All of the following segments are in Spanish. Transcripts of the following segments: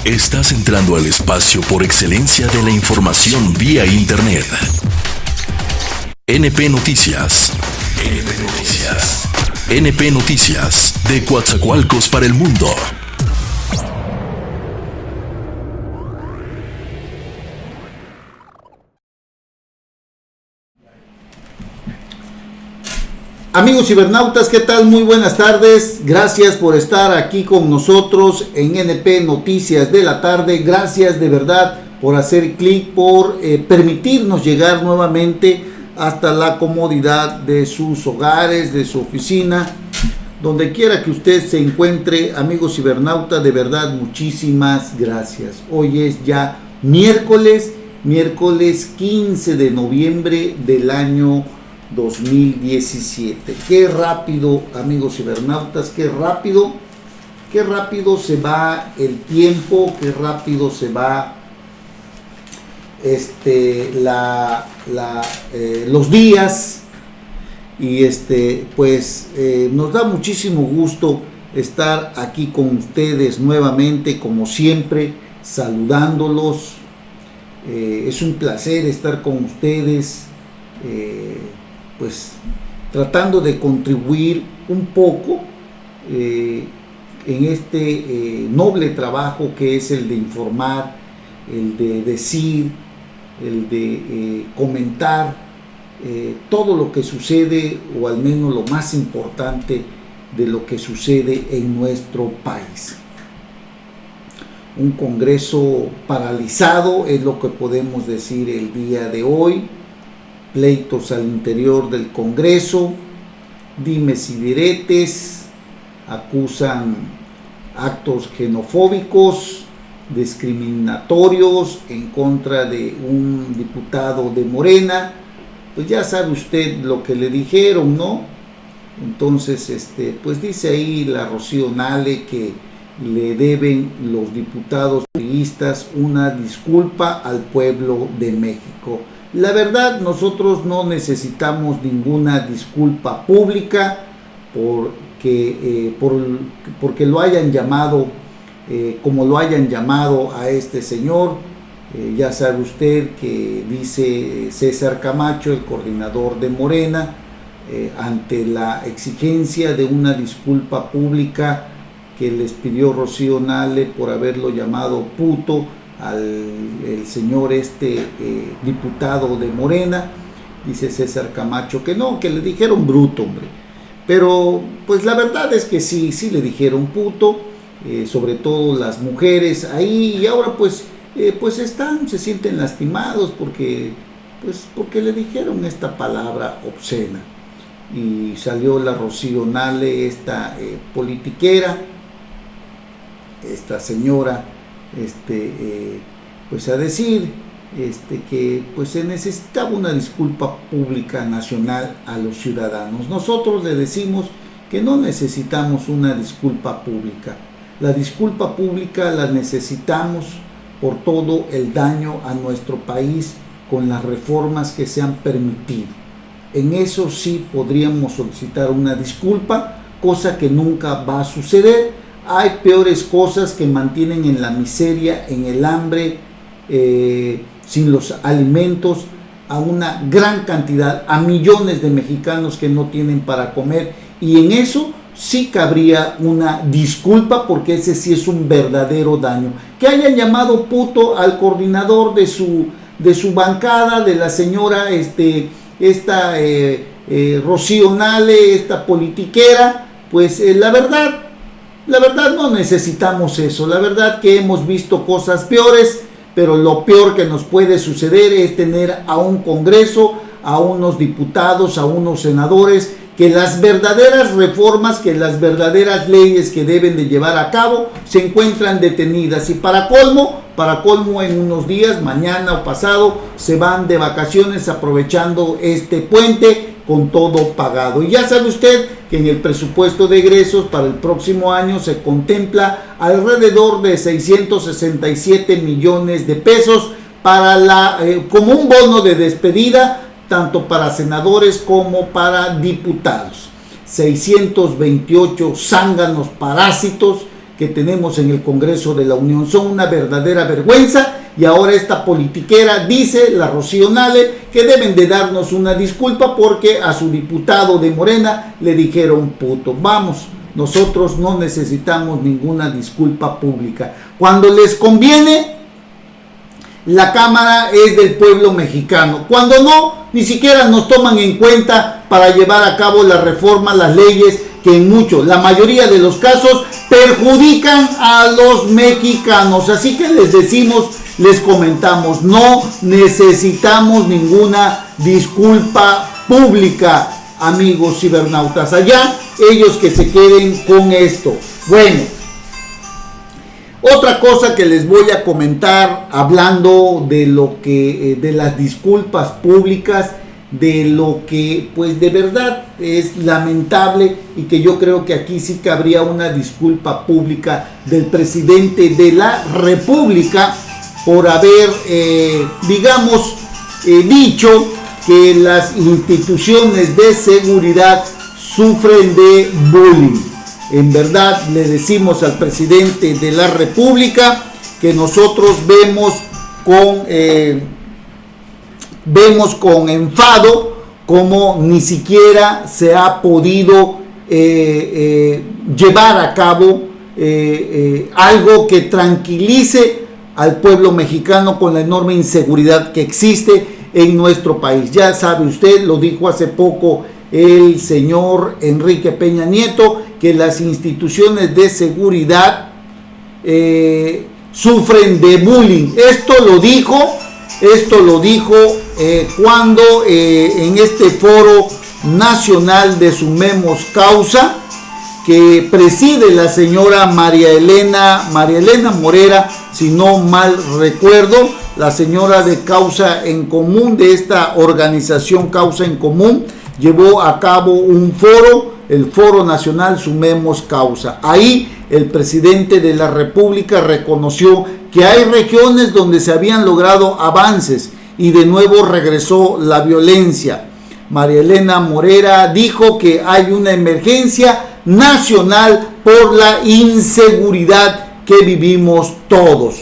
Estás entrando al espacio por excelencia de la información vía Internet. NP Noticias. NP Noticias. NP Noticias, de Coatzacoalcos para el mundo. Amigos cibernautas, ¿qué tal? Muy buenas tardes. Gracias por estar aquí con nosotros en NP Noticias de la tarde. Gracias de verdad por hacer clic, por permitirnos llegar nuevamente hasta la comodidad de sus hogares, de su oficina, donde quiera que usted se encuentre. Amigos cibernautas, de verdad muchísimas gracias. Hoy es ya miércoles 15 de noviembre del año 2017. Qué rápido, amigos cibernautas, qué rápido se va el tiempo, qué rápido se va los días, y nos da muchísimo gusto estar aquí con ustedes nuevamente, como siempre, saludándolos. Es un placer estar con ustedes, pues tratando de contribuir un poco en este noble trabajo que es el de informar, el de decir, el de comentar todo lo que sucede, o al menos lo más importante de lo que sucede en nuestro país. Un Congreso paralizado es lo que podemos decir el día de hoy. Pleitos al interior del Congreso, dimes y diretes, acusan actos xenofóbicos, discriminatorios en contra de un diputado de Morena. Pues ya sabe usted lo que le dijeron, ¿no? Entonces, pues dice ahí la Rocío Nale que le deben los diputados priistas una disculpa al pueblo de México. La verdad, nosotros no necesitamos ninguna disculpa pública porque lo hayan llamado como lo hayan llamado a este señor. Ya sabe usted que dice César Camacho, el coordinador de Morena, ante la exigencia de una disculpa pública que les pidió Rocío Nale por haberlo llamado puto el señor diputado de Morena. Dice César Camacho que no, que le dijeron bruto, hombre. Pero pues la verdad es que sí le dijeron puto, sobre todo las mujeres ahí, y ahora pues se sienten lastimados porque le dijeron esta palabra obscena. Y salió la Rocío Nale, esta politiquera, esta señora, pues a decir que pues se necesitaba una disculpa pública nacional a los ciudadanos. Nosotros le decimos que no necesitamos una disculpa pública. La disculpa pública la necesitamos por todo el daño a nuestro país con las reformas que se han permitido. En eso sí podríamos solicitar una disculpa, cosa que nunca va a suceder. Hay peores cosas que mantienen en la miseria, en el hambre, sin los alimentos, a una gran cantidad, a millones de mexicanos que no tienen para comer, y en eso sí cabría una disculpa, porque ese sí es un verdadero daño. Que hayan llamado puto al coordinador de su bancada, de la señora Rocío Nale, esta politiquera, pues la verdad no necesitamos eso. La verdad que hemos visto cosas peores, pero lo peor que nos puede suceder es tener a un Congreso, a unos diputados, a unos senadores, que las verdaderas reformas, que las verdaderas leyes que deben de llevar a cabo se encuentran detenidas, y para colmo en unos días, mañana o pasado, se van de vacaciones aprovechando este puente con todo pagado. Y ya sabe usted que en el presupuesto de egresos para el próximo año se contempla alrededor de 667 millones de pesos para como un bono de despedida, tanto para senadores como para diputados. 628 zánganos parásitos que tenemos en el Congreso de la Unión. Son una verdadera vergüenza, y ahora esta politiquera dice, la Rocío Nale, que deben de darnos una disculpa porque a su diputado de Morena le dijeron puto. Vamos, nosotros no necesitamos ninguna disculpa pública. Cuando les conviene, la Cámara es del pueblo mexicano. Cuando no, ni siquiera nos toman en cuenta para llevar a cabo las reformas, las leyes que en la mayoría de los casos perjudican a los mexicanos. Así que les decimos, les comentamos, no necesitamos ninguna disculpa pública, amigos cibernautas. Allá ellos que se queden con esto. Bueno, otra cosa que les voy a comentar, hablando de lo que de las disculpas públicas, de lo que pues de verdad es lamentable, y que yo creo que aquí sí cabría una disculpa pública del presidente de la República por haber dicho que las instituciones de seguridad sufren de bullying. En verdad le decimos al presidente de la República que nosotros vemos con enfado como ni siquiera se ha podido llevar a cabo algo que tranquilice al pueblo mexicano con la enorme inseguridad que existe en nuestro país. Ya sabe usted, lo dijo hace poco el señor Enrique Peña Nieto, que las instituciones de seguridad sufren de bullying. Esto lo dijo cuando en este foro nacional de Sumemos Causa, que preside la señora María Elena Morera, si no mal recuerdo, la señora de Causa en Común, de esta organización Causa en Común, llevó a cabo un foro, el Foro Nacional Sumemos Causa. Ahí el presidente de la República reconoció que hay regiones donde se habían logrado avances y de nuevo regresó la violencia. María Elena Morera dijo que hay una emergencia nacional por la inseguridad que vivimos todos.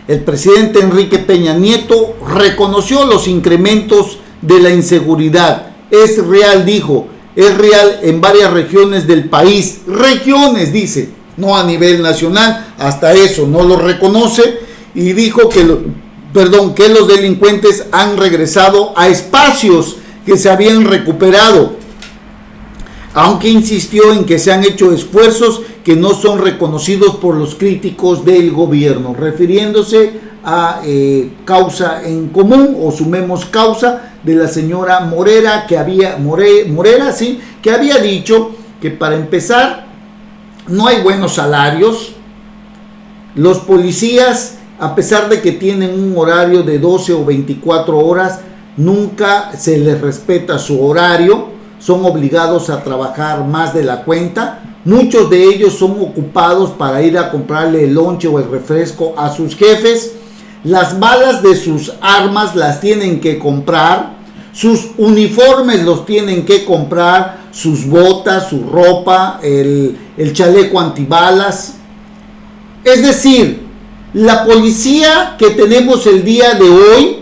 El presidente Enrique Peña Nieto reconoció los incrementos de la inseguridad. Es real, dijo, es real en varias regiones del país. Regiones, dice, no a nivel nacional, hasta eso no lo reconoce, y dijo que los delincuentes han regresado a espacios que se habían recuperado, aunque insistió en que se han hecho esfuerzos que no son reconocidos por los críticos del gobierno, refiriéndose a Causa en Común o Sumemos Causa de la señora Morera, que había dicho que para empezar no hay buenos salarios. Los policías, a pesar de que tienen un horario de 12 o 24 horas, nunca se les respeta su horario, son obligados a trabajar más de la cuenta. Muchos de ellos son ocupados para ir a comprarle el lonche o el refresco a sus jefes. Las balas de sus armas las tienen que comprar, sus uniformes los tienen que comprar, sus botas, su ropa, el chaleco antibalas. Es decir, la policía que tenemos el día de hoy,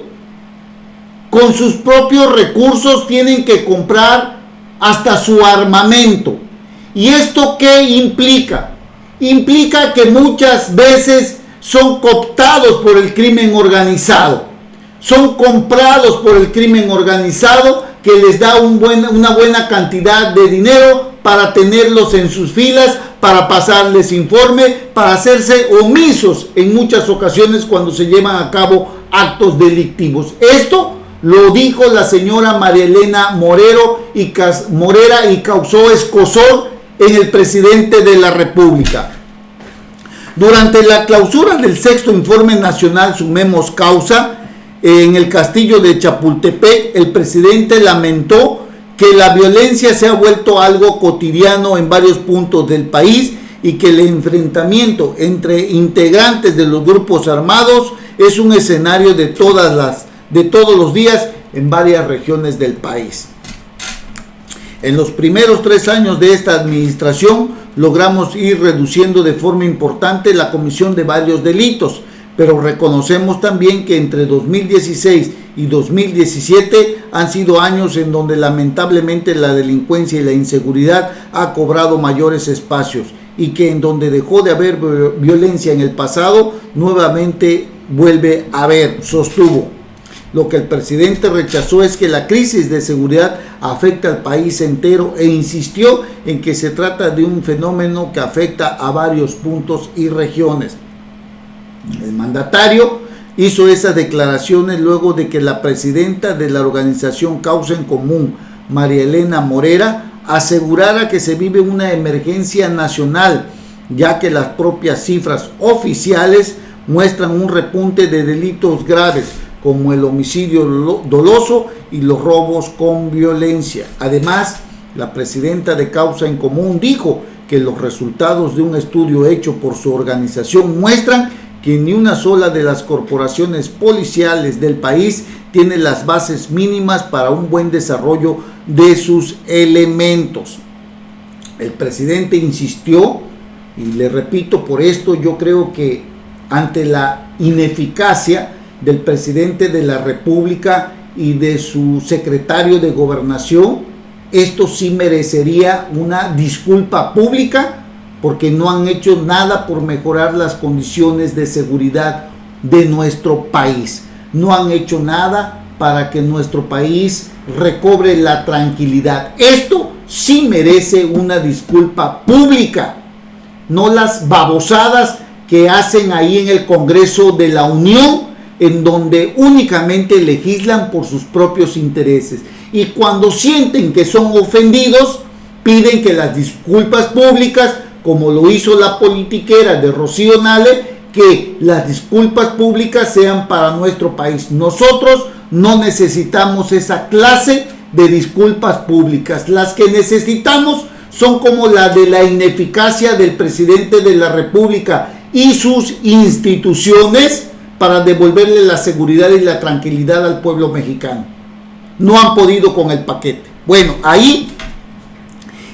con sus propios recursos tienen que comprar hasta su armamento. ¿Y esto qué implica? Implica que muchas veces son cooptados por el crimen organizado, son comprados por el crimen organizado, que les da una buena cantidad de dinero para tenerlos en sus filas, para pasarles informe, para hacerse omisos en muchas ocasiones cuando se llevan a cabo actos delictivos. Esto lo dijo la señora María Elena Morera y causó escozor en el presidente de la República. Durante la clausura del 6º Informe Nacional Sumemos Causa en el Castillo de Chapultepec, el presidente lamentó que la violencia se ha vuelto algo cotidiano en varios puntos del país y que el enfrentamiento entre integrantes de los grupos armados es un escenario de todos los días en varias regiones del país. En los primeros 3 años de esta administración logramos ir reduciendo de forma importante la comisión de varios delitos, pero reconocemos también que entre 2016 y 2017 han sido años en donde lamentablemente la delincuencia y la inseguridad ha cobrado mayores espacios y que en donde dejó de haber violencia en el pasado, nuevamente vuelve a haber, sostuvo. Lo que el presidente rechazó es que la crisis de seguridad afecta al país entero e insistió en que se trata de un fenómeno que afecta a varios puntos y regiones. El mandatario hizo esas declaraciones luego de que la presidenta de la organización Causa en Común, María Elena Morera, asegurara que se vive una emergencia nacional, ya que las propias cifras oficiales muestran un repunte de delitos graves, como el homicidio doloso y los robos con violencia. Además, la presidenta de Causa en Común dijo que los resultados de un estudio hecho por su organización muestran que ni una sola de las corporaciones policiales del país tiene las bases mínimas para un buen desarrollo de sus elementos. El presidente insistió, y le repito, por esto yo creo que ante la ineficacia del presidente de la República y de su secretario de Gobernación, esto sí merecería una disculpa pública, porque no han hecho nada por mejorar las condiciones de seguridad de nuestro país. No han hecho nada para que nuestro país recobre la tranquilidad. Esto sí merece una disculpa pública, no las babosadas que hacen ahí en el Congreso de la Unión, en donde únicamente legislan por sus propios intereses. Y cuando sienten que son ofendidos, piden que las disculpas públicas, como lo hizo la politiquera de Rocío Nale, que las disculpas públicas sean para nuestro país. Nosotros no necesitamos esa clase de disculpas públicas. Las que necesitamos son como la de la ineficacia del presidente de la República y sus instituciones para devolverle la seguridad y la tranquilidad al pueblo mexicano. No han podido con el paquete. Bueno, ahí,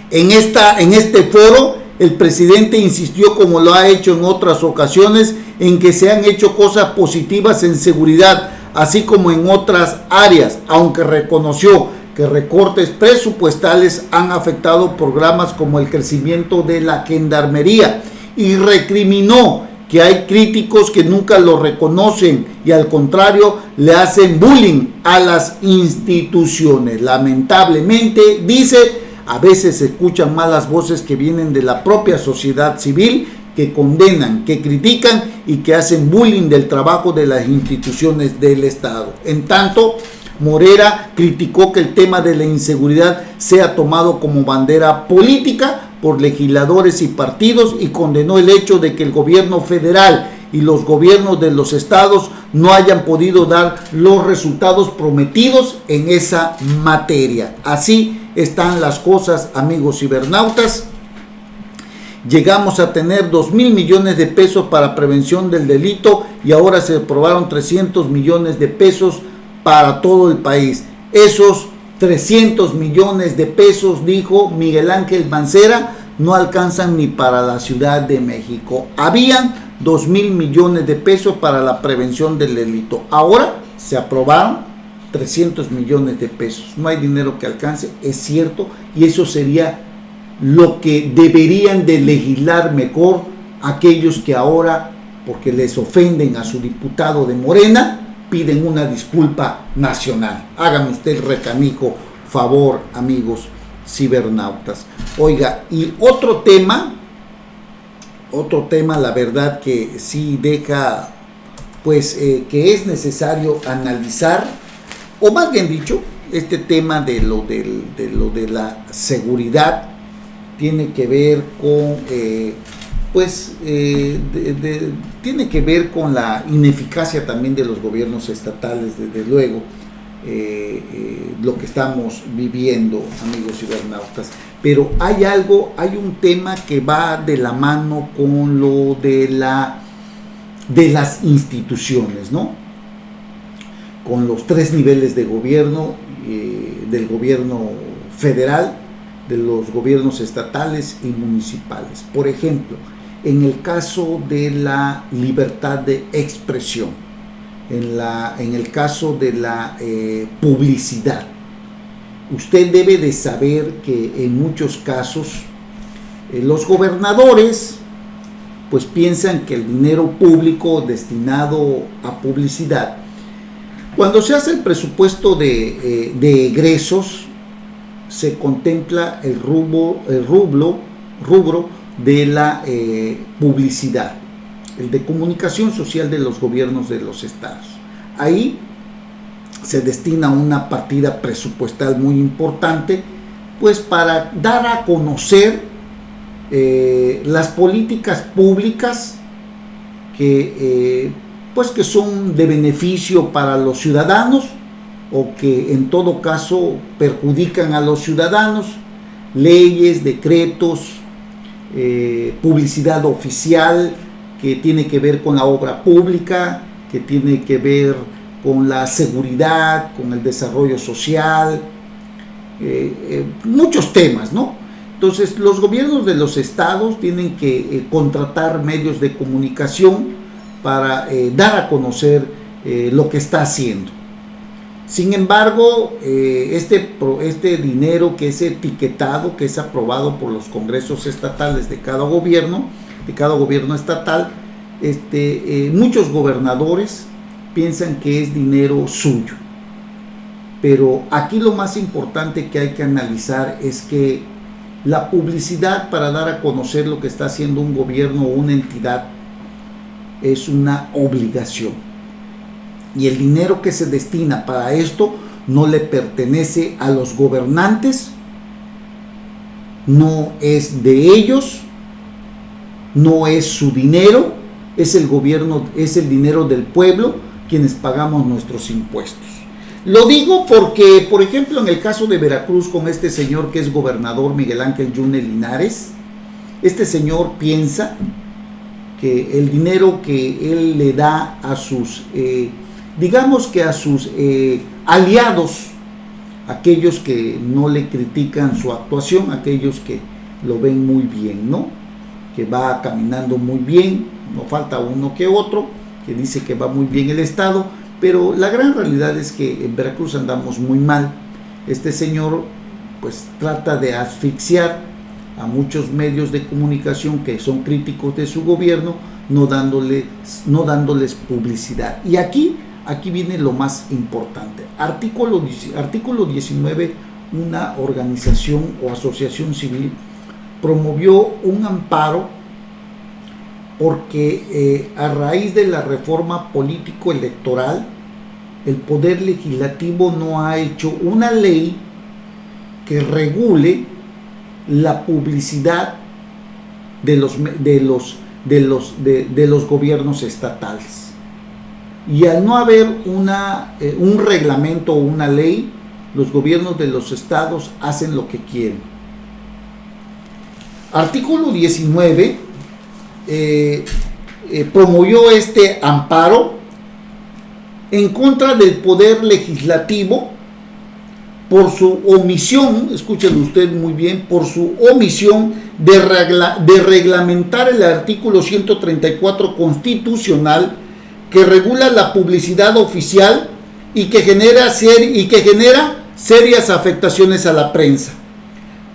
en este foro, el presidente insistió, como lo ha hecho en otras ocasiones, en que se han hecho cosas positivas en seguridad, así como en otras áreas, aunque reconoció que recortes presupuestales han afectado programas como el crecimiento de la gendarmería, y recriminó que hay críticos que nunca lo reconocen y al contrario le hacen bullying a las instituciones. Lamentablemente, dice, a veces se escuchan malas voces que vienen de la propia sociedad civil, que condenan, que critican y que hacen bullying del trabajo de las instituciones del Estado. En tanto, Morera criticó que el tema de la inseguridad sea tomado como bandera política por legisladores y partidos y condenó el hecho de que el gobierno federal y los gobiernos de los estados no hayan podido dar los resultados prometidos en esa materia. Así están las cosas, amigos cibernautas. Llegamos a tener 2,000 millones de pesos para prevención del delito y ahora se aprobaron 300 millones de pesos para todo el país. Esos 300 millones de pesos, dijo Miguel Ángel Mancera, no alcanzan ni para la Ciudad de México. Habían 2,000 millones de pesos para la prevención del delito. Ahora se aprobaron 300 millones de pesos. No hay dinero que alcance, es cierto, y eso sería lo que deberían de legislar mejor aquellos que ahora, porque les ofenden a su diputado de Morena, piden una disculpa nacional. Hágame usted el recanijo favor, amigos cibernautas. Oiga, y otro tema, la verdad que sí deja, pues, que es necesario analizar, o más bien dicho, este tema de lo de la seguridad tiene que ver con, tiene que ver con la ineficacia también de los gobiernos estatales, desde luego, lo que estamos viviendo, amigos cibernautas. Pero hay un tema que va de la mano con lo de las instituciones, ¿no? Con los 3 niveles de gobierno, del gobierno federal, de los gobiernos estatales y municipales. Por ejemplo, en el caso de la libertad de expresión, en el caso de la publicidad, usted debe de saber que en muchos casos los gobernadores pues piensan que el dinero público destinado a publicidad, cuando se hace el presupuesto de egresos, se contempla el rubro de la publicidad, el de comunicación social de los gobiernos de los estados. Ahí se destina una partida presupuestal muy importante, pues para dar a conocer las políticas públicas que son de beneficio para los ciudadanos o que en todo caso perjudican a los ciudadanos, leyes, decretos, publicidad oficial que tiene que ver con la obra pública, que tiene que ver con la seguridad, con el desarrollo social, muchos temas, ¿no? Entonces, los gobiernos de los estados tienen que contratar medios de comunicación para dar a conocer lo que está haciendo. Sin embargo, este dinero que es etiquetado, que es aprobado por los congresos estatales de cada gobierno estatal, muchos gobernadores piensan que es dinero suyo. Pero aquí lo más importante que hay que analizar es que la publicidad para dar a conocer lo que está haciendo un gobierno o una entidad es una obligación. Y el dinero que se destina para esto no le pertenece a los gobernantes, no es de ellos, no es su dinero, es el dinero del pueblo, quienes pagamos nuestros impuestos. Lo digo porque, por ejemplo, en el caso de Veracruz, con este señor que es gobernador, Miguel Ángel Yunes Linares, este señor piensa que el dinero que él le da a sus, aliados, aquellos que no le critican su actuación, aquellos que lo ven muy bien, ¿no? Que va caminando muy bien, no falta uno que otro, que dice que va muy bien el Estado, pero la gran realidad es que en Veracruz andamos muy mal. Este señor pues trata de asfixiar a muchos medios de comunicación que son críticos de su gobierno, no dándoles publicidad. Y aquí viene lo más importante. Artículo 19, una organización o asociación civil promovió un amparo porque a raíz de la reforma político-electoral, el Poder Legislativo no ha hecho una ley que regule la publicidad de los gobiernos estatales. Y al no haber un reglamento o una ley, los gobiernos de los estados hacen lo que quieren. Artículo 19 promovió este amparo en contra del Poder Legislativo por su omisión, escúchelo usted muy bien, por su omisión de reglamentar el artículo 134 constitucional que regula la publicidad oficial y que genera serias afectaciones a la prensa.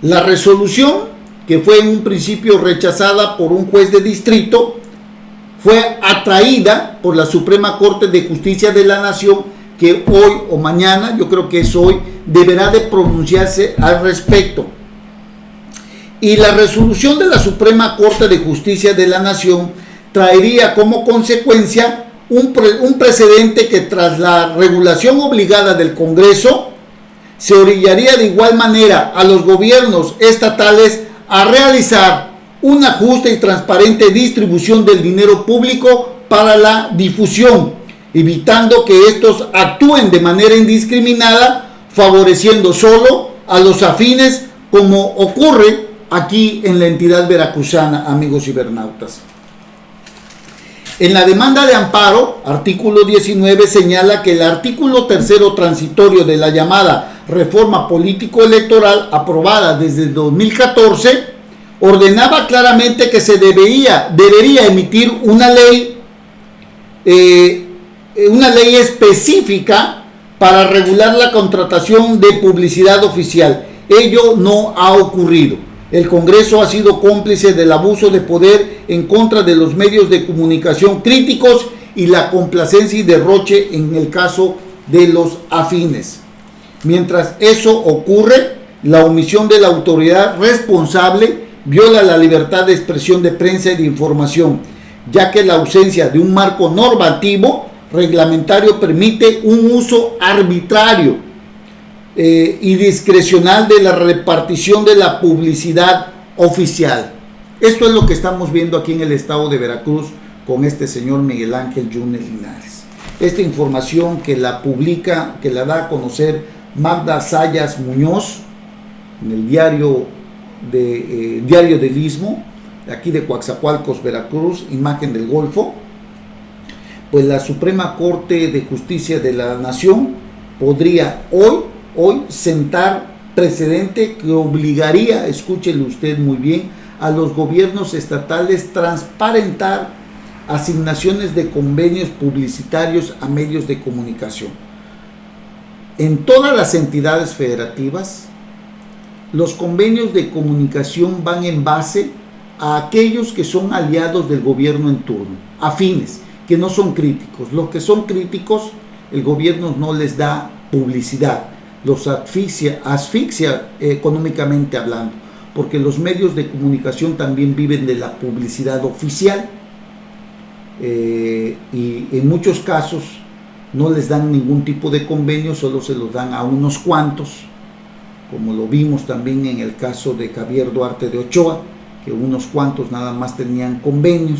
La resolución, que fue en un principio rechazada por un juez de distrito, fue atraída por la Suprema Corte de Justicia de la Nación, que hoy o mañana, yo creo que es hoy, deberá de pronunciarse al respecto. Y la resolución de la Suprema Corte de Justicia de la Nación traería como consecuencia un precedente que tras la regulación obligada del Congreso, se orillaría de igual manera a los gobiernos estatales a realizar una justa y transparente distribución del dinero público para la difusión, evitando que estos actúen de manera indiscriminada, favoreciendo solo a los afines, como ocurre aquí en la entidad veracruzana, amigos cibernautas. En la demanda de amparo, artículo 19 señala que el artículo 3º transitorio de la llamada reforma político-electoral aprobada desde el 2014, ordenaba claramente que se debería emitir una ley específica para regular la contratación de publicidad oficial. Ello no ha ocurrido. El Congreso ha sido cómplice del abuso de poder en contra de los medios de comunicación críticos y la complacencia y derroche en el caso de los afines. Mientras eso ocurre, la omisión de la autoridad responsable viola la libertad de expresión de prensa y de información, ya que la ausencia de un marco normativo reglamentario permite un uso arbitrario y discrecional de la repartición de la publicidad oficial. Esto es lo que estamos viendo aquí en el estado de Veracruz con este señor Miguel Ángel Yunes Linares. Esta información que la publica, que la da a conocer Magda Sayas Muñoz en el diario del Istmo, aquí de Coatzacoalcos, Veracruz, Imagen del Golfo. Pues la Suprema Corte de Justicia de la Nación podría hoy sentar precedente que obligaría, escúchelo usted muy bien, a los gobiernos estatales transparentar asignaciones de convenios publicitarios a medios de comunicación. En todas las entidades federativas, los convenios de comunicación van en base a aquellos que son aliados del gobierno en turno, afines, que no son críticos. Los que son críticos, el gobierno no les da publicidad, los asfixia económicamente hablando, porque los medios de comunicación también viven de la publicidad oficial y en muchos casos no les dan ningún tipo de convenio, solo se los dan a unos cuantos, como lo vimos también en el caso de Javier Duarte de Ochoa, que unos cuantos nada más tenían convenios,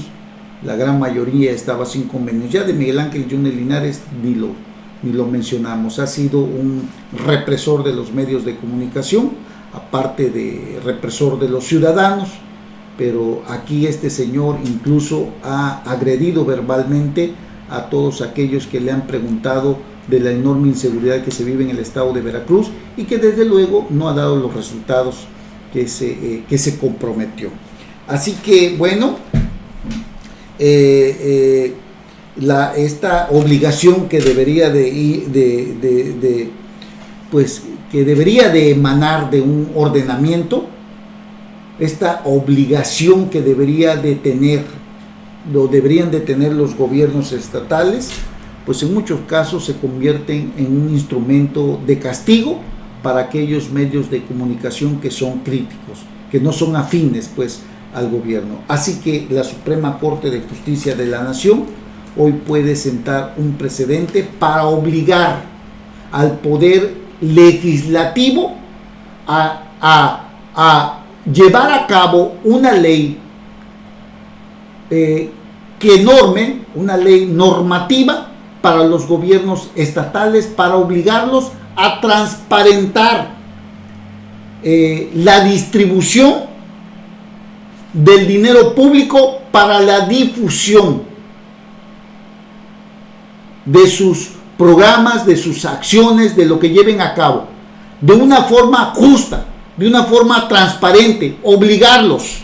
la gran mayoría estaba sin convenios. Ya de Miguel Ángel Yunes Linares ni lo mencionamos, ha sido un represor de los medios de comunicación, aparte de represor de los ciudadanos, pero aquí este señor incluso ha agredido verbalmente a todos aquellos que le han preguntado de la enorme inseguridad que se vive en el estado de Veracruz y que desde luego no ha dado los resultados que se comprometió. Así que bueno, esta obligación que debería de emanar de un ordenamiento, esta obligación que deberían de tener los gobiernos estatales, pues en muchos casos se convierten en un instrumento de castigo para aquellos medios de comunicación que son críticos, que no son afines pues al gobierno. Así que la Suprema Corte de Justicia de la Nación hoy puede sentar un precedente para obligar al poder legislativo a llevar a cabo una ley que norme, una ley normativa para los gobiernos estatales, para obligarlos a transparentar la distribución del dinero público para la difusión de sus programas, de sus acciones, de lo que lleven a cabo, de una forma justa, de una forma transparente, obligarlos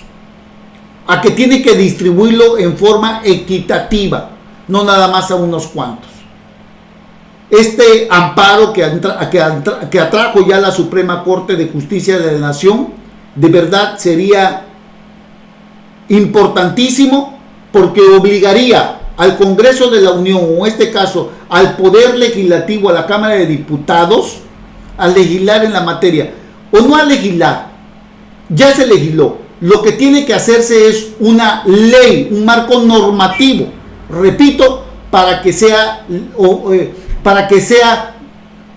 a que tienen que distribuirlo en forma equitativa, no nada más a unos cuantos. Este amparo que atrajo ya la Suprema Corte de Justicia de la Nación, de verdad sería importantísimo, porque obligaría al Congreso de la Unión, o en este caso al Poder Legislativo, a la Cámara de Diputados, a legislar en la materia, o no a legislar, ya se legisló. Lo que tiene que hacerse es una ley, un marco normativo, repito, para que sea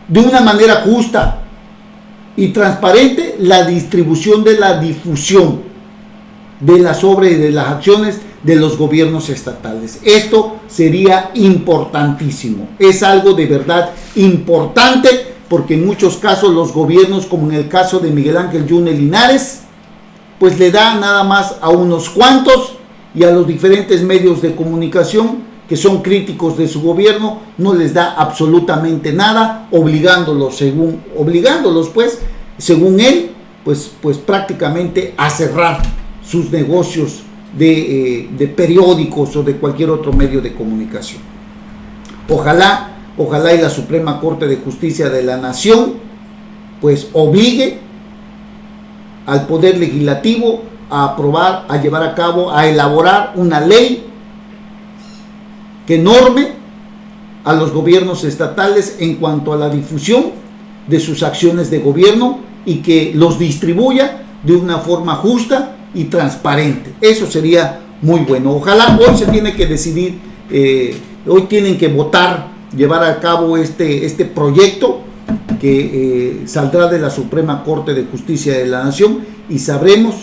de una manera justa y transparente la distribución de la difusión de las obras y de las acciones de los gobiernos estatales. Esto sería importantísimo, es algo de verdad importante, porque en muchos casos los gobiernos, como en el caso de Miguel Ángel Yunes Linares, pues le da nada más a unos cuantos y a los diferentes medios de comunicación que son críticos de su gobierno, no les da absolutamente nada, obligándolos pues, según él, pues prácticamente a cerrar sus negocios de periódicos o de cualquier otro medio de comunicación. Ojalá y la Suprema Corte de Justicia de la Nación pues obligue al Poder Legislativo a aprobar, a llevar a cabo, a elaborar una ley que norme a los gobiernos estatales en cuanto a la difusión de sus acciones de gobierno y que los distribuya de una forma justa y transparente. Eso sería muy bueno. Ojalá hoy se tiene que decidir, hoy tienen que votar, llevar a cabo este proyecto que saldrá de la Suprema Corte de Justicia de la Nación y sabremos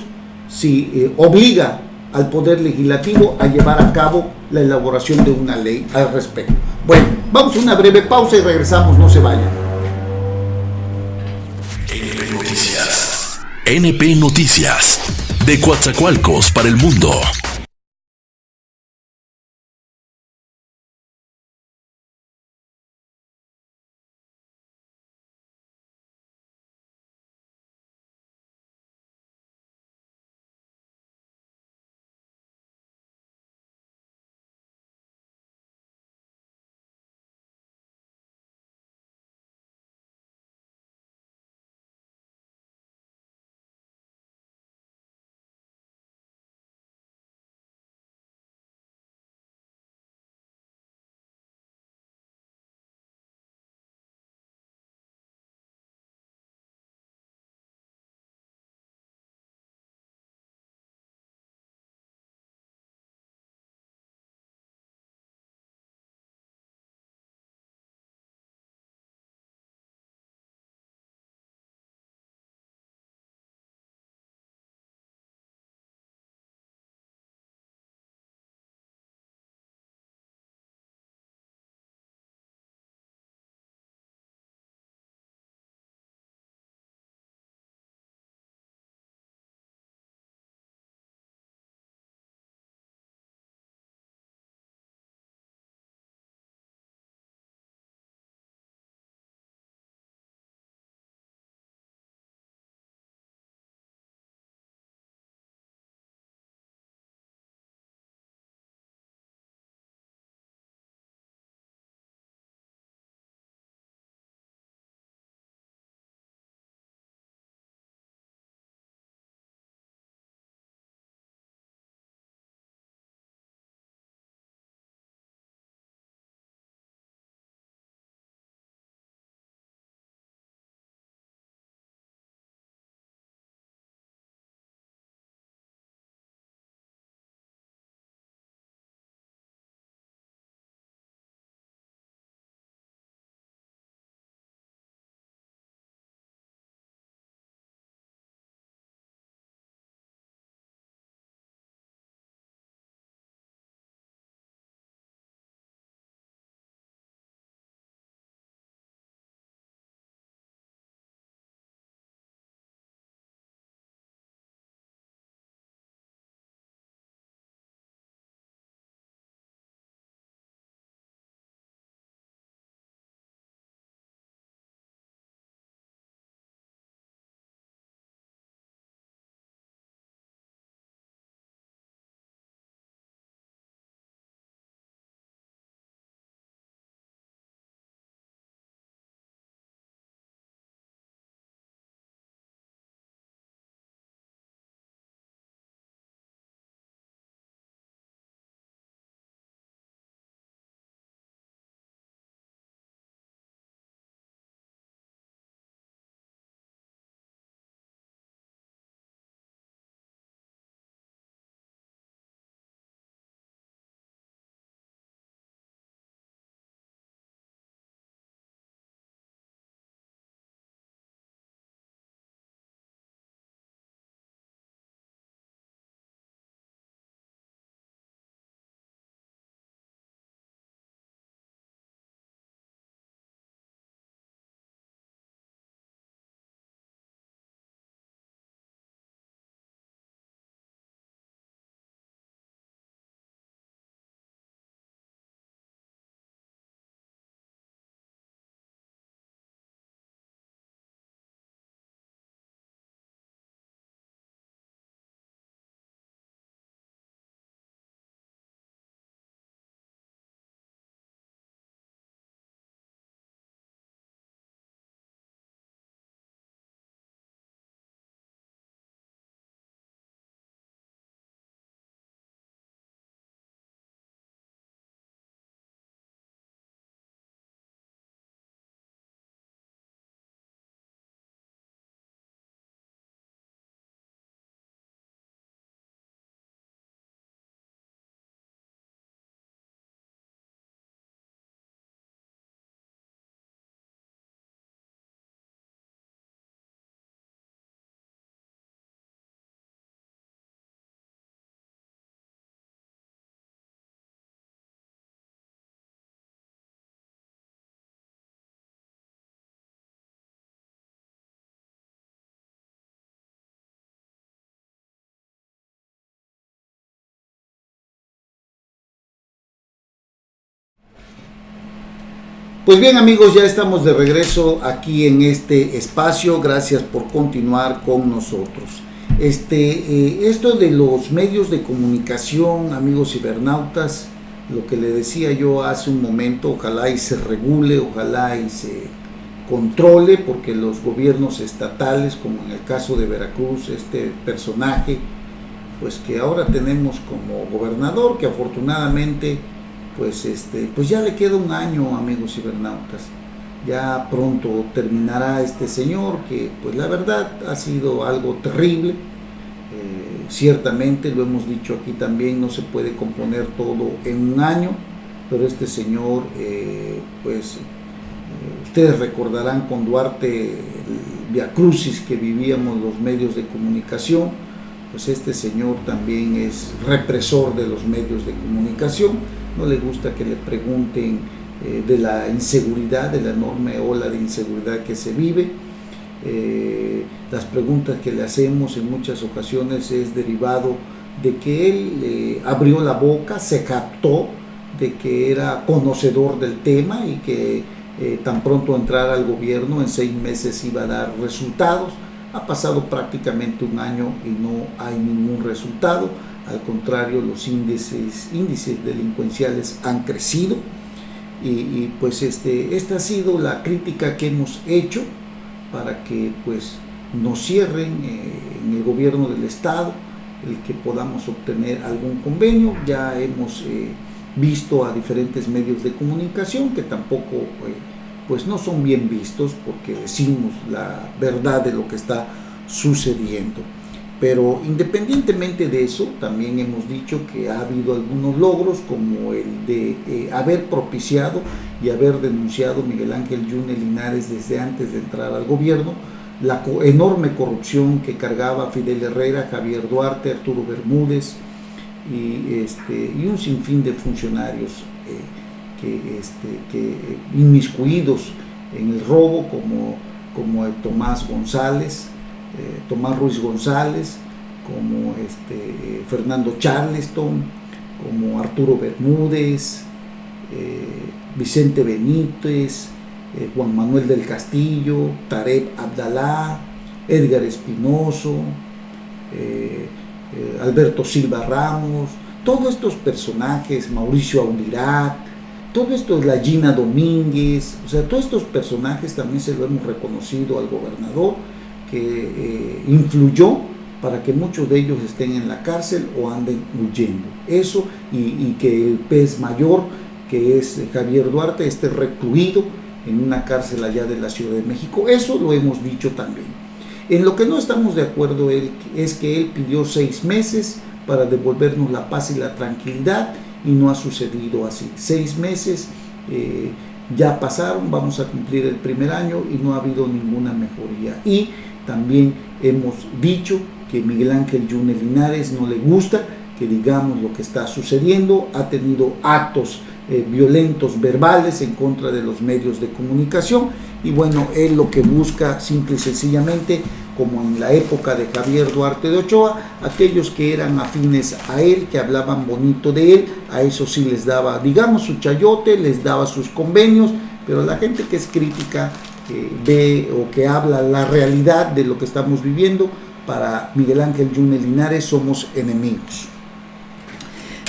si obliga al Poder Legislativo a llevar a cabo la elaboración de una ley al respecto. Bueno, vamos a una breve pausa y regresamos, no se vayan. NP Noticias. NP Noticias. De Coatzacoalcos para el mundo. Pues bien, amigos, ya estamos de regreso aquí en este espacio. Gracias por continuar con nosotros. Esto de los medios de comunicación, amigos cibernautas, lo que le decía yo hace un momento, ojalá y se regule, ojalá y se controle, porque los gobiernos estatales, como en el caso de Veracruz, este personaje, pues que ahora tenemos como gobernador, que afortunadamente pues ya le queda un año, amigos cibernautas. Ya pronto terminará este señor, que pues la verdad ha sido algo terrible. Ciertamente, lo hemos dicho aquí también, no se puede componer todo en un año, pero este señor, ustedes recordarán con Duarte el viacrucis que vivíamos los medios de comunicación. Pues este señor también es represor de los medios de comunicación. No le gusta que le pregunten de la inseguridad, de la enorme ola de inseguridad que se vive. Las preguntas que le hacemos en muchas ocasiones es derivado de que él abrió la boca, se captó de que era conocedor del tema y que tan pronto entrara al gobierno en 6 meses iba a dar resultados. Ha pasado prácticamente un año y no hay ningún resultado. Al contrario, los índices delincuenciales han crecido y pues esta ha sido la crítica que hemos hecho para que pues nos cierren en el gobierno del estado, el que podamos obtener algún convenio. Ya hemos visto a diferentes medios de comunicación que tampoco pues no son bien vistos, porque decimos la verdad de lo que está sucediendo. Pero independientemente de eso, también hemos dicho que ha habido algunos logros, como el de haber propiciado y haber denunciado Miguel Ángel Yunes Linares desde antes de entrar al gobierno la enorme corrupción que cargaba Fidel Herrera, Javier Duarte, Arturo Bermúdez y un sinfín de funcionarios que inmiscuidos en el robo, como el Tomás Ruiz González, como Fernando Charleston, como Arturo Bermúdez, Vicente Benítez, Juan Manuel del Castillo, Tarek Abdalá, Edgar Espinoso, Alberto Silva Ramos, todos estos personajes, Mauricio Audirac, todo esto es la Gina Domínguez, o sea, todos estos personajes también se lo hemos reconocido al gobernador, que influyó para que muchos de ellos estén en la cárcel o anden huyendo. Eso, y que el pez mayor, que es Javier Duarte, esté recluido en una cárcel allá de la Ciudad de México. Eso lo hemos dicho también. En lo que no estamos de acuerdo es que él pidió 6 meses para devolvernos la paz y la tranquilidad, y no ha sucedido así. 6 meses ya pasaron, vamos a cumplir el primer año y no ha habido ninguna mejoría. Y también hemos dicho que Miguel Ángel Yunes Linares no le gusta que digamos lo que está sucediendo. Ha tenido actos violentos, verbales, en contra de los medios de comunicación, y bueno, él lo que busca simple y sencillamente, como en la época de Javier Duarte de Ochoa, aquellos que eran afines a él, que hablaban bonito de él, a eso sí les daba, digamos, su chayote, les daba sus convenios, pero la gente que es crítica, que ve o que habla la realidad de lo que estamos viviendo, para Miguel Ángel Yunes Linares somos enemigos.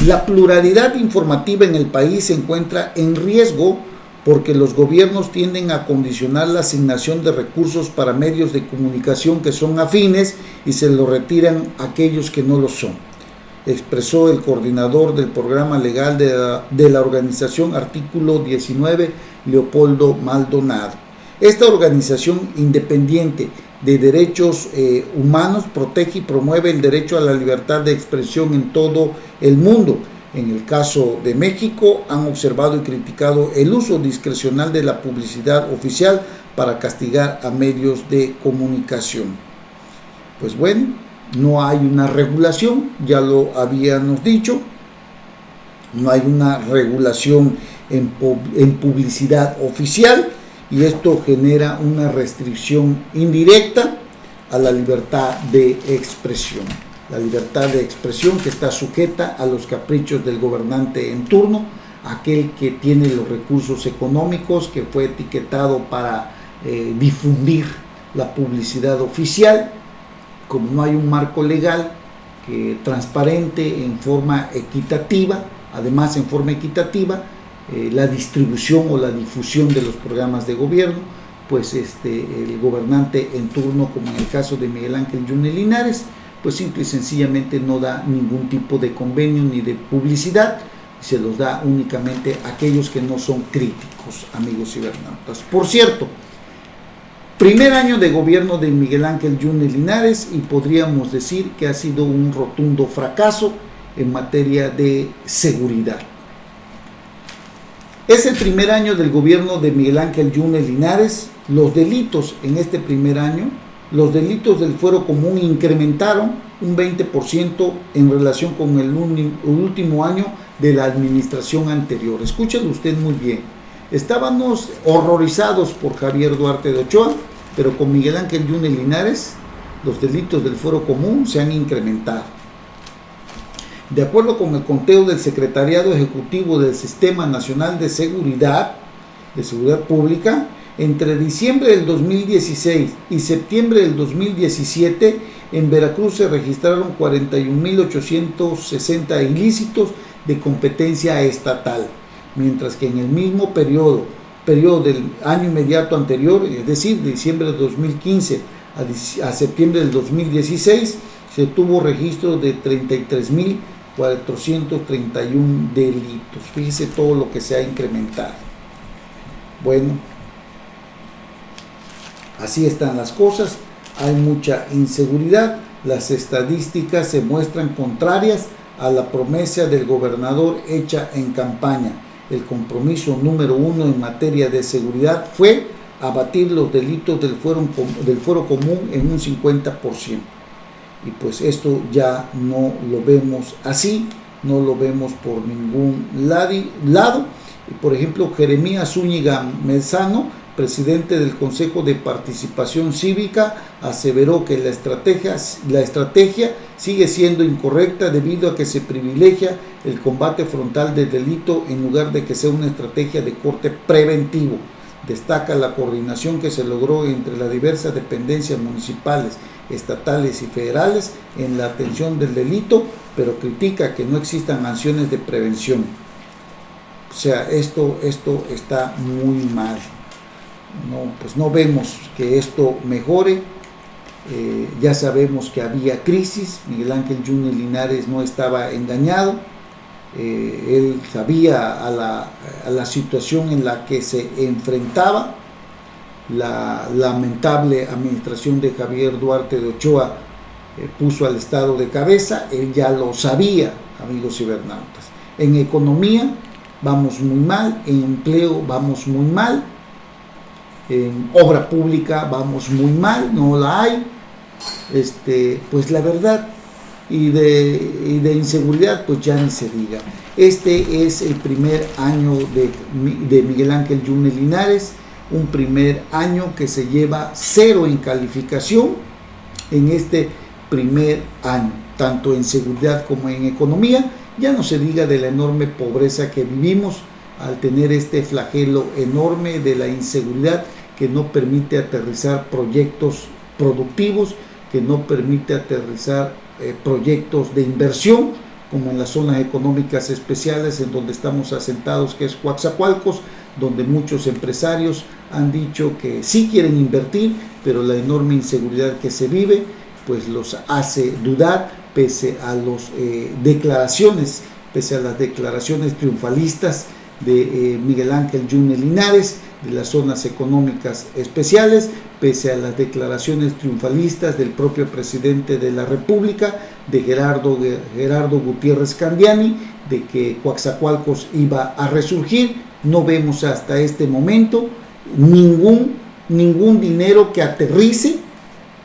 La pluralidad informativa en el país se encuentra en riesgo porque los gobiernos tienden a condicionar la asignación de recursos para medios de comunicación que son afines y se lo retiran a aquellos que no lo son, expresó el coordinador del programa legal de la organización Artículo 19, Leopoldo Maldonado. Esta organización independiente de derechos humanos protege y promueve el derecho a la libertad de expresión en todo el mundo. En el caso de México, han observado y criticado el uso discrecional de la publicidad oficial para castigar a medios de comunicación. Pues bueno, no hay una regulación, ya lo habíamos dicho, no hay una regulación en publicidad oficial, y esto genera una restricción indirecta a la libertad de expresión. La libertad de expresión que está sujeta a los caprichos del gobernante en turno, aquel que tiene los recursos económicos, que fue etiquetado para difundir la publicidad oficial. Como no hay un marco legal que transparente en forma equitativa, además en forma equitativa, la distribución o la difusión de los programas de gobierno, pues el gobernante en turno, como en el caso de Miguel Ángel Yunes Linares, pues simple y sencillamente no da ningún tipo de convenio ni de publicidad, se los da únicamente a aquellos que no son críticos, amigos cibernautas. Por cierto, primer año de gobierno de Miguel Ángel Yunes Linares, y podríamos decir que ha sido un rotundo fracaso en materia de seguridad. Es el primer año del gobierno de Miguel Ángel Yunes Linares. Los delitos en este primer año, los delitos del fuero común incrementaron un 20% en relación con el último año de la administración anterior. Escúchelo usted muy bien. Estábamos horrorizados por Javier Duarte de Ochoa, pero con Miguel Ángel Yunes Linares los delitos del fuero común se han incrementado. De acuerdo con el conteo del Secretariado Ejecutivo del Sistema Nacional de Seguridad Pública, entre diciembre del 2016 y septiembre del 2017, en Veracruz se registraron 41.860 ilícitos de competencia estatal, mientras que en el mismo periodo del año inmediato anterior, es decir, de diciembre de 2015 a septiembre del 2016, se tuvo registro de 33.431 delitos. Fíjese todo lo que se ha incrementado. Bueno, así están las cosas, hay mucha inseguridad, las estadísticas se muestran contrarias a la promesa del gobernador hecha en campaña. El compromiso número 1 en materia de seguridad fue abatir los delitos del fuero común en un 50%. Y pues esto ya no lo vemos así, no lo vemos por ningún lado. Por ejemplo, Jeremías Zúñiga Mezano, presidente del Consejo de Participación Cívica, aseveró que la estrategia sigue siendo incorrecta debido a que se privilegia el combate frontal del delito en lugar de que sea una estrategia de corte preventivo. Destaca la coordinación que se logró entre las diversas dependencias municipales, estatales y federales en la atención del delito, pero critica que no existan acciones de prevención. O sea, esto está muy mal. Pues no vemos que esto mejore. Ya sabemos que había crisis. Miguel Ángel Yunes Linares no estaba engañado. Él sabía a la situación en la que se enfrentaba. La lamentable administración de Javier Duarte de Ochoa puso al Estado de cabeza. Él ya lo sabía, amigos cibernautas. En economía vamos muy mal, en empleo vamos muy mal, en obra pública vamos muy mal, no la hay. Pues la verdad, y de inseguridad pues ya ni se diga. Este es el primer año de Miguel Ángel Yunes Linares, un primer año que se lleva 0 en calificación en este primer año, tanto en seguridad como en economía. Ya no se diga de la enorme pobreza que vivimos al tener este flagelo enorme de la inseguridad que no permite aterrizar proyectos productivos, que no permite aterrizar proyectos de inversión, como en las zonas económicas especiales en donde estamos asentados, que es Coatzacoalcos, donde muchos empresarios han dicho que sí quieren invertir, pero la enorme inseguridad que se vive pues los hace dudar, pese a las declaraciones triunfalistas de Miguel Ángel Yunes Linares, de las zonas económicas especiales, pese a las declaraciones triunfalistas del propio presidente de la República, de Gerardo Gutiérrez Candiani, de que Coatzacoalcos iba a resurgir. No vemos hasta este momento ningún dinero que aterrice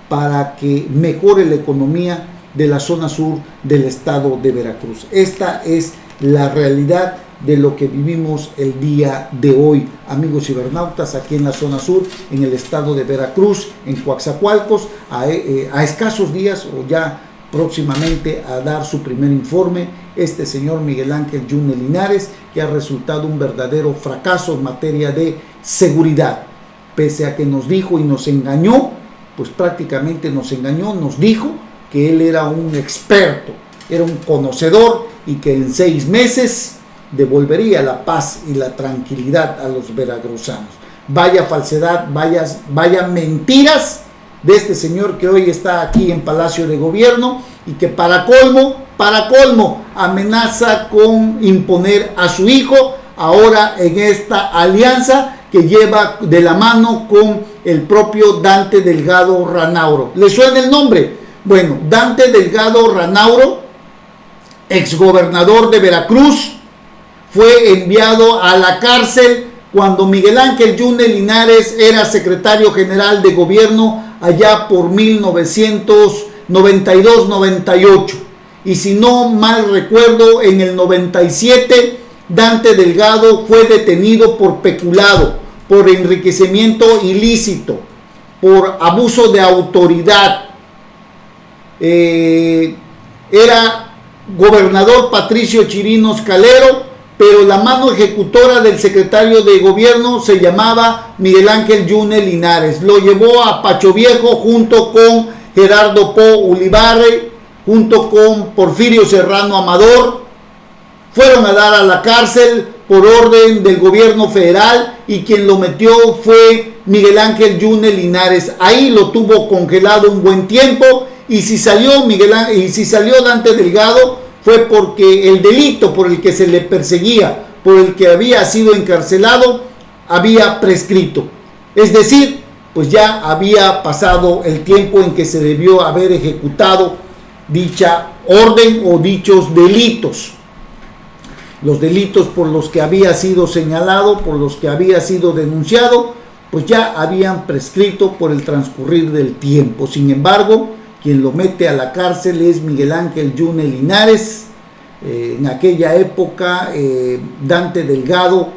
para que mejore la economía de la zona sur del estado de Veracruz. Esta es la realidad de lo que vivimos el día de hoy, amigos cibernautas, aquí en la zona sur, en el estado de Veracruz, en Coatzacoalcos, a escasos días o ya próximamente a dar su primer informe, este señor Miguel Ángel Yunes Linares, que ha resultado un verdadero fracaso en materia de seguridad. Pese a que nos dijo y nos engañó, pues prácticamente nos engañó, nos dijo que él era un experto, era un conocedor y que en 6 meses devolvería la paz y la tranquilidad a los veracruzanos. Vaya falsedad, vaya mentiras de este señor que hoy está aquí en Palacio de Gobierno y que para colmo, amenaza con imponer a su hijo ahora en esta alianza que lleva de la mano con el propio Dante Delgado Ranauro. ¿Le suena el nombre? Bueno, Dante Delgado Ranauro, exgobernador de Veracruz, fue enviado a la cárcel cuando Miguel Ángel Yunes Linares era secretario general de gobierno allá por 1992-98. Y si no mal recuerdo, en el 97 Dante Delgado fue detenido por peculado, por enriquecimiento ilícito, por abuso de autoridad. Era gobernador Patricio Chirinos Calero, pero la mano ejecutora del secretario de gobierno se llamaba Miguel Ángel Yunes Linares. Lo llevó a Pacho Viejo junto con Gerardo Po Ulibarri, junto con Porfirio Serrano Amador. Fueron a dar a la cárcel por orden del gobierno federal y quien lo metió fue Miguel Ángel Yunes Linares. Ahí lo tuvo congelado un buen tiempo y si salió Dante Delgado fue porque el delito por el que se le perseguía, por el que había sido encarcelado, había prescrito. Es decir, pues ya había pasado el tiempo en que se debió haber ejecutado dicha orden o dichos delitos. Los delitos por los que había sido señalado, por los que había sido denunciado, pues ya habían prescrito por el transcurrir del tiempo. Sin embargo, quien lo mete a la cárcel es Miguel Ángel Yunes Linares. En aquella época, Dante Delgado,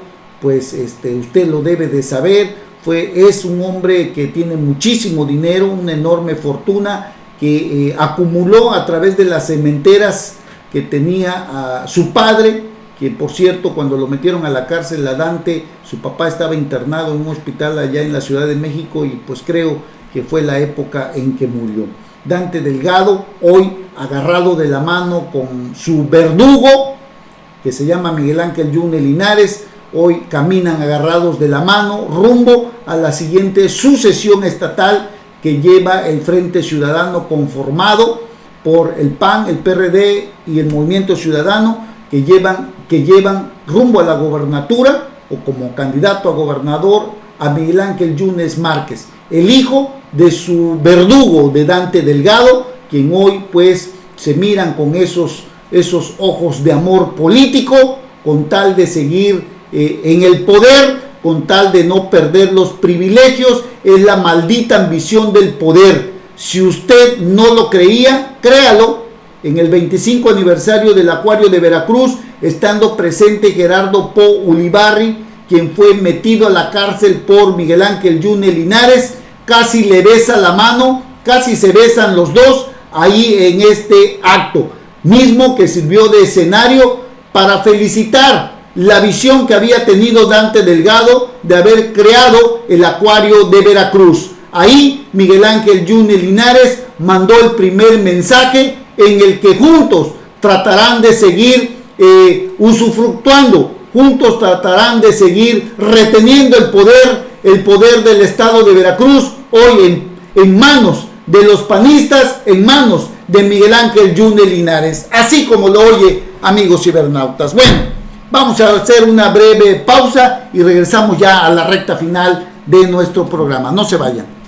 pues usted lo debe de saber, es un hombre que tiene muchísimo dinero, una enorme fortuna que acumuló a través de las cementeras que tenía a su padre, que por cierto cuando lo metieron a la cárcel a Dante, su papá estaba internado en un hospital allá en la Ciudad de México y pues creo que fue la época en que murió. Dante Delgado, hoy agarrado de la mano con su verdugo, que se llama Miguel Ángel Yunes Linares, hoy caminan agarrados de la mano rumbo a la siguiente sucesión estatal que lleva el Frente Ciudadano conformado por el PAN, el PRD y el Movimiento Ciudadano, que llevan rumbo a la gobernatura o como candidato a gobernador a Miguel Ángel Yunes Márquez, el hijo de su verdugo, de Dante Delgado, quien hoy pues se miran con esos ojos de amor político, con tal de seguir en el poder, con tal de no perder los privilegios. Es la maldita ambición del poder. Si usted no lo creía, créalo. En el 25 aniversario del Acuario de Veracruz, estando presente Gerardo Po Ulibarri, quien fue metido a la cárcel por Miguel Ángel Yunes Linares, casi le besa la mano, casi se besan los dos ahí en este acto, mismo que sirvió de escenario para felicitar la visión que había tenido Dante Delgado de haber creado el Acuario de Veracruz. Ahí Miguel Ángel Yunes Linares mandó el primer mensaje en el que juntos tratarán de seguir usufructuando, juntos tratarán de seguir reteniendo el poder del estado de Veracruz, hoy en manos de los panistas, en manos de Miguel Ángel Yunes Linares, así como lo oye, amigos cibernautas. Bueno, vamos a hacer una breve pausa y regresamos ya a la recta final de nuestro programa. No se vayan.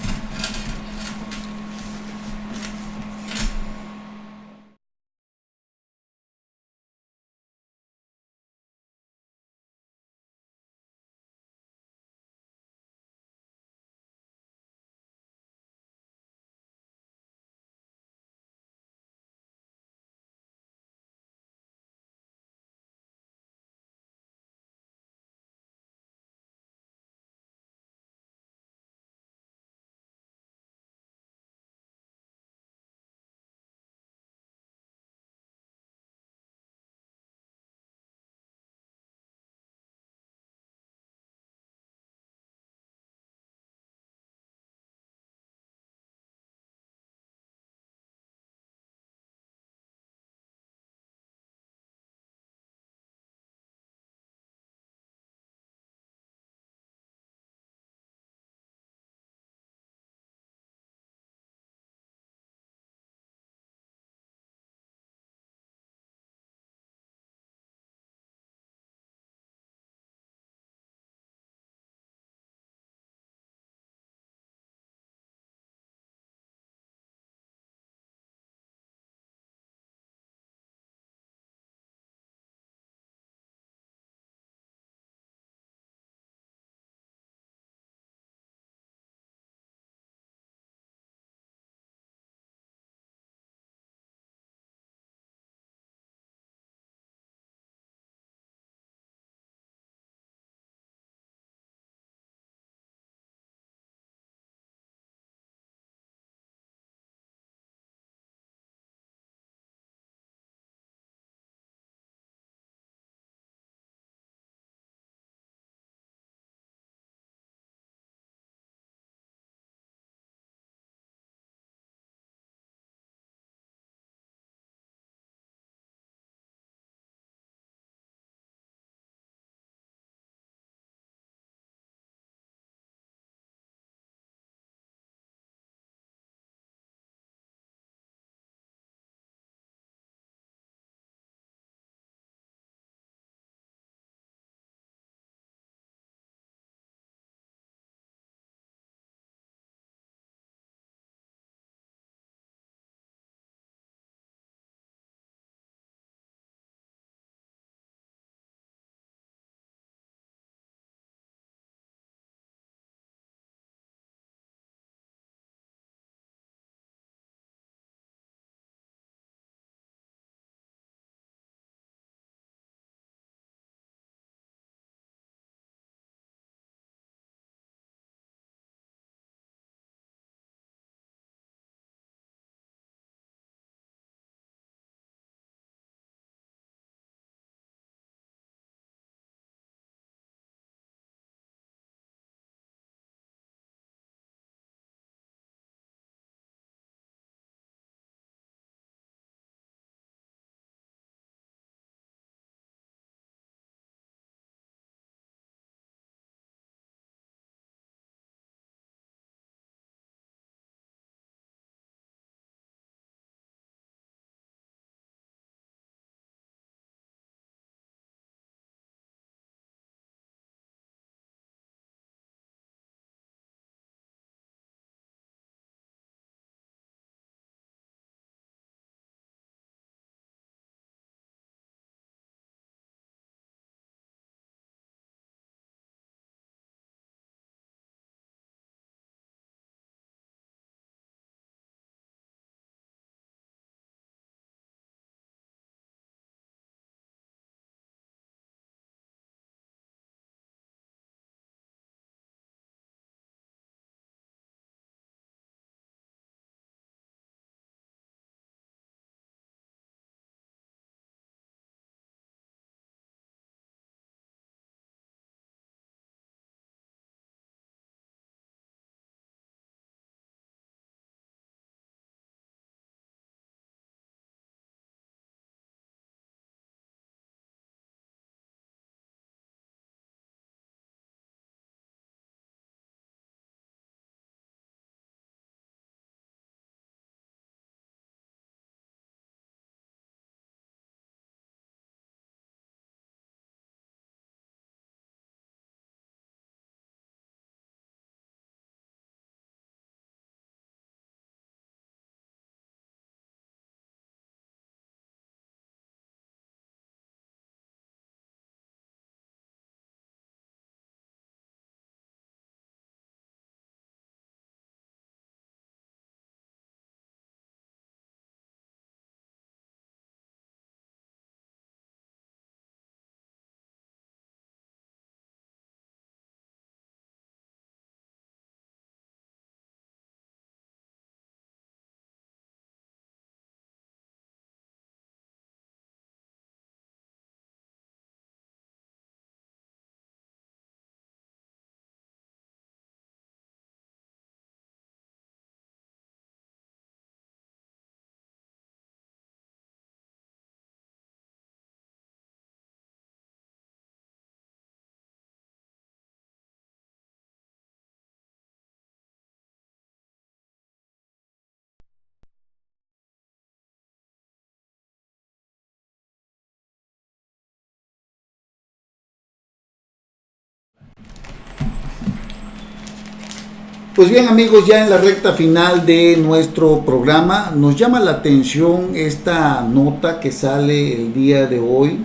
Pues bien, amigos, ya en la recta final de nuestro programa nos llama la atención esta nota que sale el día de hoy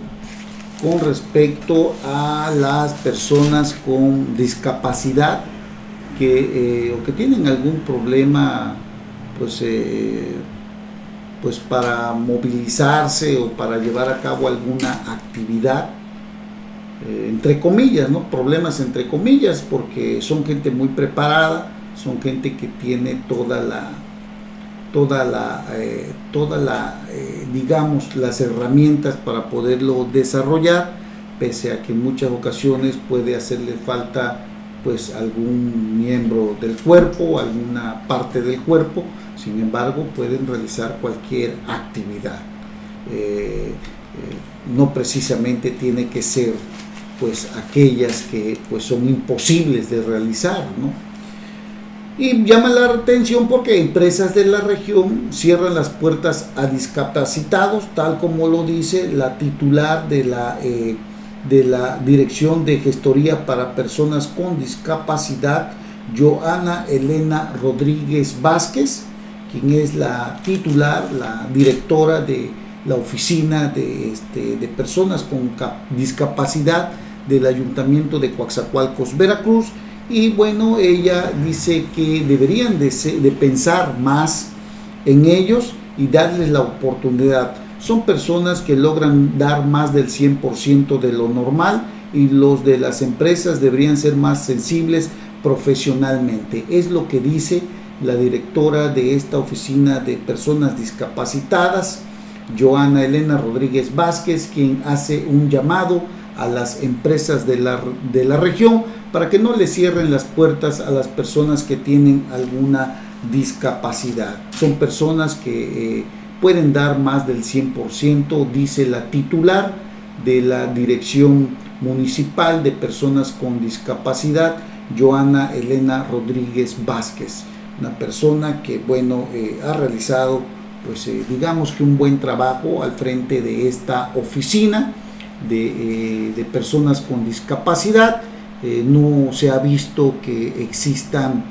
con respecto a las personas con discapacidad o que tienen algún problema pues para movilizarse o para llevar a cabo alguna actividad, entre comillas, ¿no? Problemas entre comillas, porque son gente muy preparada, son gente que tiene digamos, las herramientas para poderlo desarrollar, pese a que en muchas ocasiones puede hacerle falta pues algún miembro del cuerpo, alguna parte del cuerpo. Sin embargo, pueden realizar cualquier actividad. No precisamente tiene que ser pues aquellas que pues son imposibles de realizar, ¿no? Y llama la atención porque empresas de la región cierran las puertas a discapacitados, tal como lo dice la titular de la Dirección de Gestoría para Personas con Discapacidad, Joana Elena Rodríguez Vázquez, quien es la titular, la directora de la Oficina de Personas con Discapacidad del Ayuntamiento de Coatzacoalcos, Veracruz. Y bueno, ella dice que deberían de pensar más en ellos y darles la oportunidad. Son personas que logran dar más del 100% de lo normal, y los de las empresas deberían ser más sensibles profesionalmente. Es lo que dice la directora de esta Oficina de Personas Discapacitadas, Joana Elena Rodríguez Vázquez, quien hace un llamado a las empresas de la región para que no le cierren las puertas a las personas que tienen alguna discapacidad. Son personas que pueden dar más del 100%, dice la titular de la Dirección Municipal de Personas con Discapacidad, Joana Elena Rodríguez Vázquez, una persona que ha realizado digamos que un buen trabajo al frente de esta oficina de personas con discapacidad. No se ha visto que existan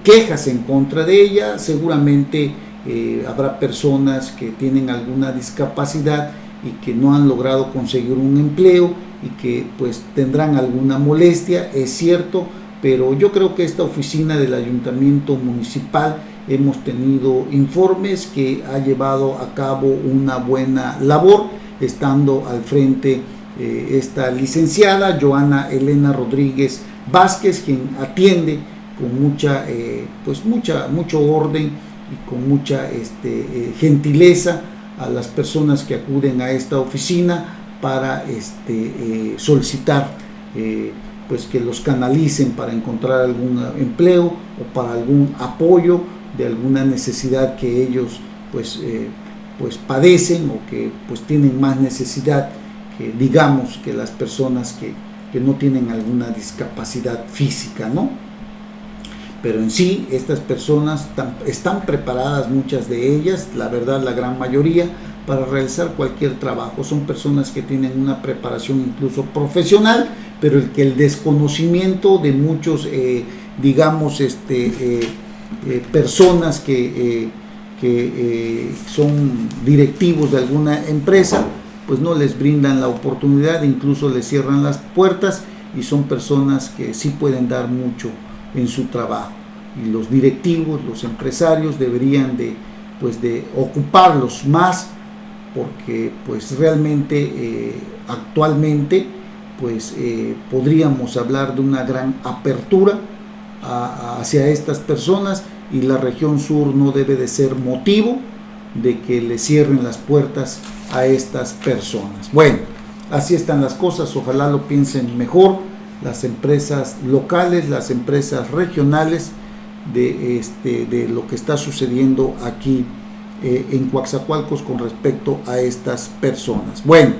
quejas en contra de ella. Seguramente habrá personas que tienen alguna discapacidad y que no han logrado conseguir un empleo y que pues tendrán alguna molestia, es cierto, pero yo creo que esta oficina del Ayuntamiento Municipal hemos tenido informes que ha llevado a cabo una buena labor, estando al frente esta licenciada Joana Elena Rodríguez Vázquez, quien atiende con mucho orden y con mucha gentileza a las personas que acuden a esta oficina para solicitar pues que los canalicen para encontrar algún empleo o para algún apoyo de alguna necesidad que ellos pues padecen, o que pues tienen más necesidad que digamos que las personas que no tienen alguna discapacidad física, ¿no? Pero en sí estas personas están preparadas, muchas de ellas, la verdad la gran mayoría, para realizar cualquier trabajo. Son personas que tienen una preparación incluso profesional, pero el desconocimiento de muchos personas que son directivos de alguna empresa, pues no les brindan la oportunidad, incluso les cierran las puertas, y son personas que sí pueden dar mucho en su trabajo, y los directivos, los empresarios deberían de ocuparlos más, porque pues realmente actualmente pues podríamos hablar de una gran apertura hacia estas personas, y la región sur no debe de ser motivo de que le cierren las puertas a estas personas. Bueno, así están las cosas. Ojalá lo piensen mejor las empresas locales, las empresas regionales de lo que está sucediendo aquí en Coatzacoalcos con respecto a estas personas. Bueno,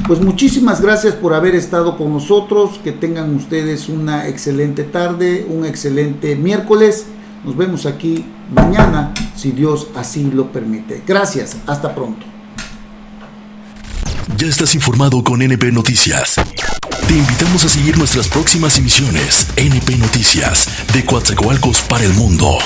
pues muchísimas gracias por haber estado con nosotros. Que tengan ustedes una excelente tarde, un excelente miércoles. Nos vemos aquí mañana, si Dios así lo permite. Gracias, hasta pronto. Ya estás informado con NP Noticias. Te invitamos a seguir nuestras próximas emisiones. NP Noticias, de Coatzacoalcos para el mundo.